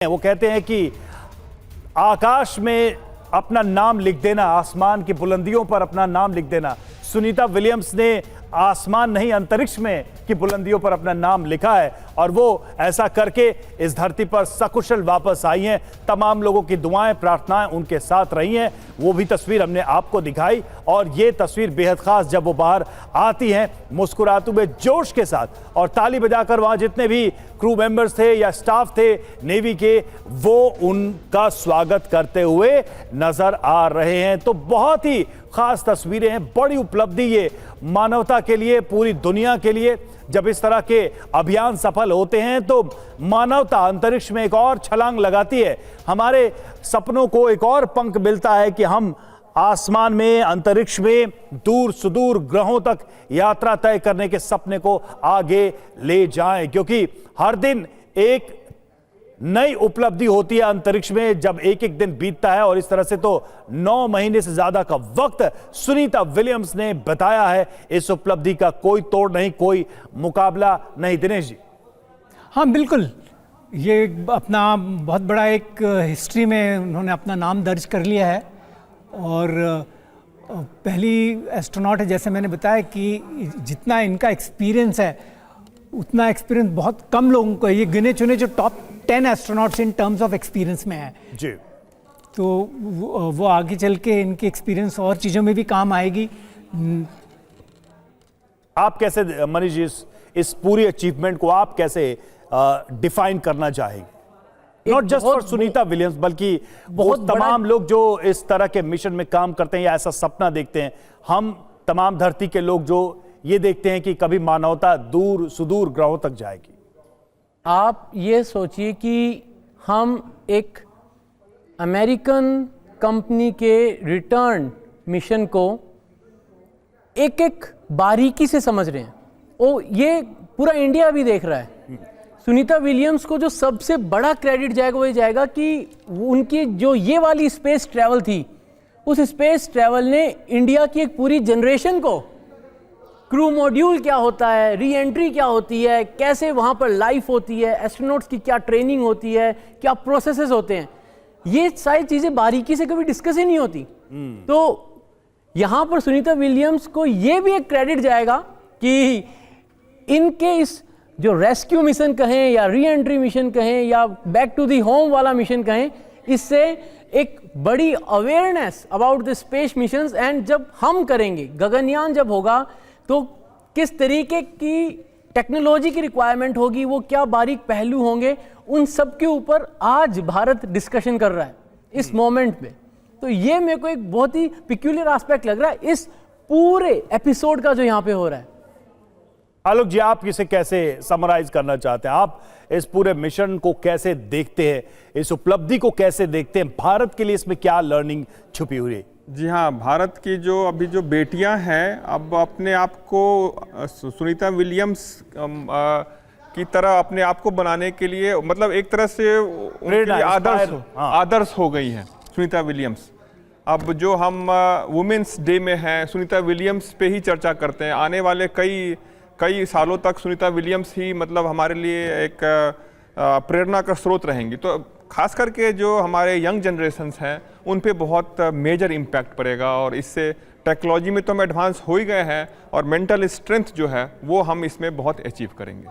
वो कहते हैं कि आकाश में अपना नाम लिख देना, आसमान की बुलंदियों पर अपना नाम लिख देना। सुनीता विलियम्स ने आसमान नहीं, अंतरिक्ष में की बुलंदियों पर अपना नाम लिखा है और वो ऐसा करके इस धरती पर सकुशल वापस आई हैं। तमाम लोगों की दुआएं, प्रार्थनाएं उनके साथ रही हैं। वो भी तस्वीर हमने आपको दिखाई और ये तस्वीर बेहद खास जब वो बाहर आती हैं मुस्कुराते हुए जोश के साथ और ताली बजाकर। वहां जितने भी क्रू मेंबर्स थे या स्टाफ थे नेवी के, वो उनका स्वागत करते हुए नजर आ रहे हैं। तो बहुत ही खास तस्वीरें हैं, बड़ी उपलब्धि ये मानवता के लिए, पूरी दुनिया के लिए। जब इस तरह के अभियान सफल होते हैं तो मानवता अंतरिक्ष में एक और छलांग लगाती है। हमारे सपनों को एक और पंख मिलता है कि हम आसमान में, अंतरिक्ष में, दूर सुदूर ग्रहों तक यात्रा तय करने के सपने को आगे ले जाएं, क्योंकि हर दिन एक नई उपलब्धि होती है अंतरिक्ष में जब एक एक दिन बीतता है। और इस तरह से तो 9 महीने से ज्यादा का वक्त सुनीता विलियम्स ने बताया है। इस उपलब्धि का कोई तोड़ नहीं, कोई मुकाबला नहीं। दिनेश जी। हाँ बिल्कुल, ये अपना बहुत बड़ा एक हिस्ट्री में उन्होंने अपना नाम दर्ज कर लिया है और पहली एस्ट्रोनॉट है, जैसे मैंने बताया कि जितना इनका एक्सपीरियंस है उतना एक्सपीरियंस बहुत कम लोगों को है। ये गिने चुने जो top 10 astronauts in terms of experience में है जी। तो वो आगे चल के इनकी एक्सपीरियंस और चीज़ों में भी काम आएगी। आप कैसे मनीष जी इस पूरी अचीवमेंट को आप कैसे डिफाइन करना चाहेंगे? Not just for Sunita Williams बल्कि बहुत तमाम लोग जो इस तरह के मिशन में काम करते हैं या ऐसा सपना देखते हैं। हम तमाम धरती के लोग जो ये देखते हैं कि कभी मानवता दूर सुदूर ग्रहों तक जाएगी। आप ये सोचिए कि हम एक अमेरिकन कंपनी के रिटर्न मिशन को एक एक बारीकी से समझ रहे हैं। ओ ये पूरा इंडिया भी देख रहा है। सुनीता विलियम्स को जो सबसे बड़ा क्रेडिट जाएगा वो ये जाएगा कि उनकी जो ये वाली स्पेस ट्रैवल थी, उस स्पेस ट्रैवल ने इंडिया की एक पूरी जनरेशन को क्रू मॉड्यूल क्या होता है, री एंट्री क्या होती है, कैसे वहाँ पर लाइफ होती है, एस्ट्रोनॉट्स की क्या ट्रेनिंग होती है, क्या प्रोसेसेस होते हैं, ये सारी चीज़ें बारीकी से कभी डिस्कस ही नहीं होती। तो यहाँ पर सुनीता विलियम्स को ये भी एक क्रेडिट जाएगा कि इनके इस जो रेस्क्यू मिशन कहें या री एंट्री मिशन कहें या बैक टू दी होम वाला मिशन कहें, इससे एक बड़ी awareness about the space missions. And जब हम करेंगे, गगनयान जब होगा तो किस तरीके की टेक्नोलॉजी की रिक्वायरमेंट होगी, वो क्या बारीक पहलू होंगे, उन सब के ऊपर आज भारत डिस्कशन कर रहा है इस मोमेंट में। तो ये मेरे को एक बहुत ही पिक्यूलियर एस्पेक्ट लग रहा है इस पूरे एपिसोड का जो यहाँ पे हो रहा है। आलोक जी, आप इसे कैसे समराइज करना चाहते हैं? आप इस पूरे मिशन को कैसे देखते हैं, इस उपलब्धि को कैसे देखते हैं? भारत के लिए इसमें क्या लर्निंग छुपी हुई है? जी हाँ, भारत की जो अभी जो बेटियां हैं, अब अपने आप को सुनीता विलियम्स की तरह अपने आप को बनाने के लिए, मतलब एक तरह से आदर्श हो गई हैं सुनीता विलियम्स। अब जो हम वुमेन्स डे में हैं, सुनीता विलियम्स पे ही चर्चा करते हैं। आने वाले कई सालों तक सुनीता विलियम्स ही मतलब हमारे लिए एक प्रेरणा का स्रोत रहेंगी। तो खास करके जो हमारे यंग जनरेशन्स हैं उन पे बहुत मेजर इम्पैक्ट पड़ेगा और इससे टेक्नोलॉजी में तो हम एडवांस हो ही गए हैं और मेंटल स्ट्रेंथ जो है वो हम इसमें बहुत अचीव करेंगे।